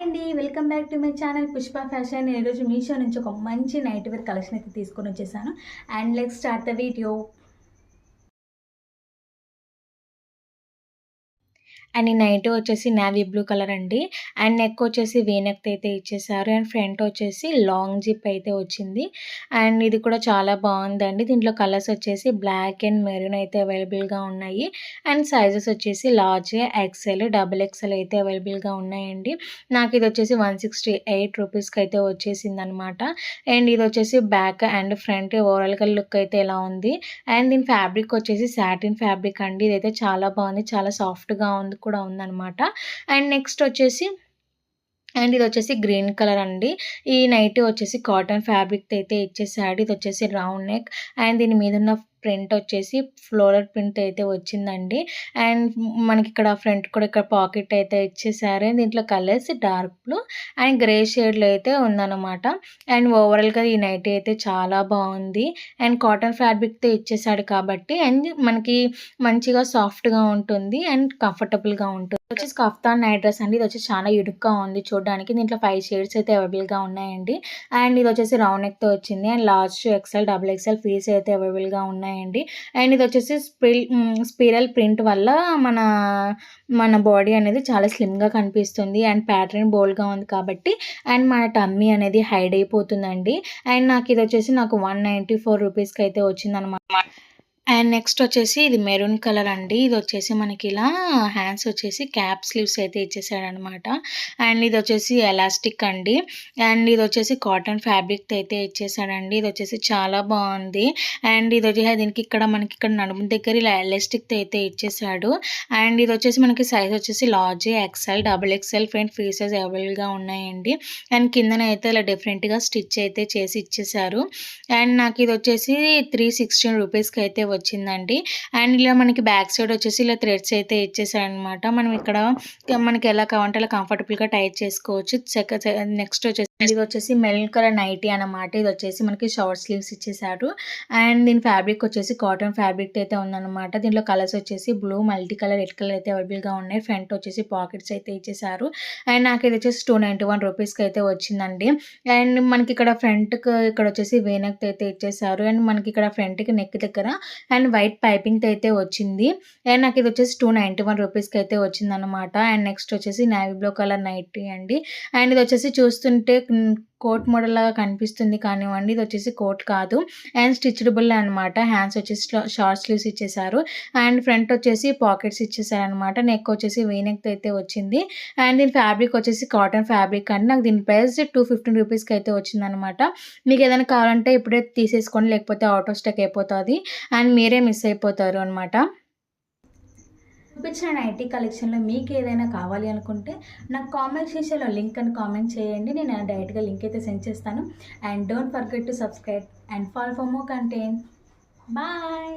అండి, welcome back to my channel Pushpa fashion. నేను ఈరోజు మీషో నుంచి ఒక మంచి నైట్ వేర్ కలెక్షన్ అయితే తీసుకొని వచ్చేసాను. And let's start the video. And ఈ నైట్ వచ్చేసి నావీ బ్లూ కలర్ అండి. అండ్ నెక్ వచ్చేసి వీ నెక్ అయితే ఇచ్చేసారు. అండ్ ఫ్రంట్ వచ్చేసి లాంగ్ జిప్ అయితే వచ్చింది. అండ్ ఇది కూడా చాలా బాగుందండి. దీంట్లో కలర్స్ వచ్చేసి బ్లాక్ అండ్ మెరూన్ అయితే అవైలబుల్గా ఉన్నాయి. అండ్ సైజెస్ వచ్చేసి లార్జ్, ఎక్సెల్, డబుల్ ఎక్సెల్ అయితే అవైలబుల్గా ఉన్నాయండి. నాకు ఇది వచ్చేసి 168 రూపీస్కి అయితే వచ్చేసింది అనమాట. అండ్ ఇది వచ్చేసి బ్యాక్ అండ్ ఫ్రంట్ ఓవరాల్గా లుక్ అయితే ఎలా ఉంది. అండ్ దీని ఫ్యాబ్రిక్ వచ్చేసి సాటిన్ ఫ్యాబ్రిక్ అండి. ఇదైతే చాలా బాగుంది, చాలా సాఫ్ట్గా ఉంది కూడా ఉందన్నమాట. అండ్ నెక్స్ట్ వచ్చేసి ఇది వచ్చేసి గ్రీన్ కలర్ అండి. ఈ నైటీ వచ్చేసి కాటన్ ఫ్యాబ్రిక్ అయితే ఇచ్చేసాడు. ఇది వచ్చేసి రౌండ్ నెక్. అండ్ దీని మీద ఉన్న ప్రింట్ వచ్చేసి ఫ్లోరల్ ప్రింట్ అయితే వచ్చిందండి. అండ్ మనకి ఇక్కడ ఫ్రంట్ కూడా ఇక్కడ పాకెట్ అయితే ఇచ్చేసారు. దీంట్లో colours dark blue and grey షేడ్లో అయితే ఉందన్నమాట. అండ్ ఓవరాల్గా ఈ నైటీ అయితే చాలా బాగుంది. అండ్ కాటన్ ఫ్యాబ్రిక్తో ఇచ్చేసాడు కాబట్టి అండ్ మనకి మంచిగా సాఫ్ట్గా ఉంటుంది అండ్ కంఫర్టబుల్గా ఉంటుంది. వచ్చేసి కఫ్తాన్ నైట్ డ్రెస్ అండి. ఇది వచ్చి చాలా యుడుగ్గా ఉంది చూడడానికి. దీంట్లో 5 షేడ్స్ అయితే అవైలబుల్గా ఉన్నాయండి. అండ్ ఇది వచ్చేసి రౌండ్ నెక్తో వచ్చింది. And large, XL, double XL piece అయితే అవైలబుల్గా ఉన్నాయండి. అండ్ ఇది వచ్చేసి స్పిరల్ ప్రింట్ వల్ల మన బాడీ అనేది చాలా స్లిమ్గా కనిపిస్తుంది. అండ్ ప్యాటర్న్ బోల్డ్గా ఉంది కాబట్టి అండ్ మన టమ్మీ అనేది హైడ్ అయిపోతుందండి. అండ్ నాకు ఇది వచ్చేసి 194 రూపీస్కి అయితే వచ్చిందనమాట. అండ్ నెక్స్ట్ వచ్చేసి ఇది మెరూన్ కలర్ అండి. ఇది వచ్చేసి మనకి ఇలా హ్యాండ్స్ వచ్చేసి క్యాప్ స్లీవ్స్ అయితే ఇచ్చేసాడనమాట. అండ్ ఇది వచ్చేసి ఎలాస్టిక్ అండి. అండ్ ఇది వచ్చేసి కాటన్ ఫ్యాబ్రిక్ అయితే ఇచ్చేసాడండి. ఇది వచ్చేసి చాలా బాగుంది. అండ్ ఇది వచ్చేసి దీనికి మనకి ఇక్కడ నడుము దగ్గర ఇలా ఎలాస్టిక్ అయితే ఇచ్చేసాడు. అండ్ ఇది వచ్చేసి మనకి సైజ్ వచ్చేసి large, XL, double XL front free size అవైలబుల్గా ఉన్నాయండి. అండ్ కిందన అయితే ఇలా డిఫరెంట్గా స్టిచ్ అయితే చేసి ఇచ్చేసారు. అండ్ నాకు ఇది వచ్చేసి 316 రూపీస్కి అయితే వచ్చిందండి. అండ్ ఇలా మనకి బ్యాక్ సైడ్ వచ్చేసి ఇలా థ్రెడ్స్ అయితే ఇచ్చేసారనమాట. మనం ఇక్కడ మనకి ఎలా కావాలంటే అలా కంఫర్టబుల్గా టైట్ చేసుకోవచ్చు. నెక్స్ట్ వచ్చేసి ఇది వచ్చేసి మెరూన్ కలర్ నైటీ అనమాట. ఇది వచ్చేసి మనకి షార్ట్ స్లీవ్స్ ఇచ్చేసారు. అండ్ దీని ఫ్యాబ్రిక్ వచ్చేసి కాటన్ ఫ్యాబ్రిక్ అయితే ఉందన్నమాట. దీంట్లో కలర్స్ వచ్చేసి blue, multi colour, red colour అయితే అవైలబుల్గా ఉన్నాయి. ఫ్రంట్ వచ్చేసి పాకెట్స్ అయితే ఇచ్చేసారు. అండ్ నాకు ఇది వచ్చేసి 291 రూపీస్కి అయితే వచ్చిందండి. అండ్ మనకి ఇక్కడ ఫ్రంట్కి ఇక్కడ వచ్చేసి వేనెక్ అయితే ఇచ్చేసారు. అండ్ మనకి ఇక్కడ ఫ్రంట్కి నెక్ దగ్గర అండ్ వైట్ పైపింగ్ అయితే వచ్చింది. అండ్ నాకు ఇది వచ్చేసి 291 రూపీస్కి అయితే వచ్చిందనమాట. అండ్ నెక్స్ట్ వచ్చేసి నేవీ బ్లూ కలర్ నైటీ అండి. అండ్ ఇది వచ్చేసి చూస్తుంటే కోట్ మోడల్ లాగా కనిపిస్తుంది కానివ్వండి, ఇది వచ్చేసి కోట్ కాదు. అండ్ స్టిచ్డబుల్ అనమాట. హ్యాండ్స్ వచ్చేసి షార్ట్ స్లీవ్స్ ఇచ్చేసారు. అండ్ ఫ్రంట్ వచ్చేసి పాకెట్స్ ఇచ్చేసారు అనమాట. నెక్ వచ్చేసి వీనెక్ అయితే వచ్చింది. అండ్ దీని ఫ్యాబ్రిక్ వచ్చేసి కాటన్ ఫ్యాబ్రిక్ అండి. నాకు దీని ప్రైస్ 215 రూపీస్కి అయితే వచ్చిందనమాట. మీకు ఏదైనా కావాలంటే ఇప్పుడే తీసేసుకోండి, లేకపోతే అవుట్ ఆఫ్ స్టాక్ అయిపోతుంది అండ్ మీరే మిస్ అయిపోతారు అనమాట. చూపించిన నైటీ కలెక్షన్లో మీకు ఏదైనా కావాలి అనుకుంటే నాకు కామెంట్ సెక్షన్లో లింక్ అని కామెంట్ చేయండి. నేను డైరెక్ట్గా లింక్ అయితే సెండ్ చేస్తాను. And don't forget to subscribe and follow for more content. Bye.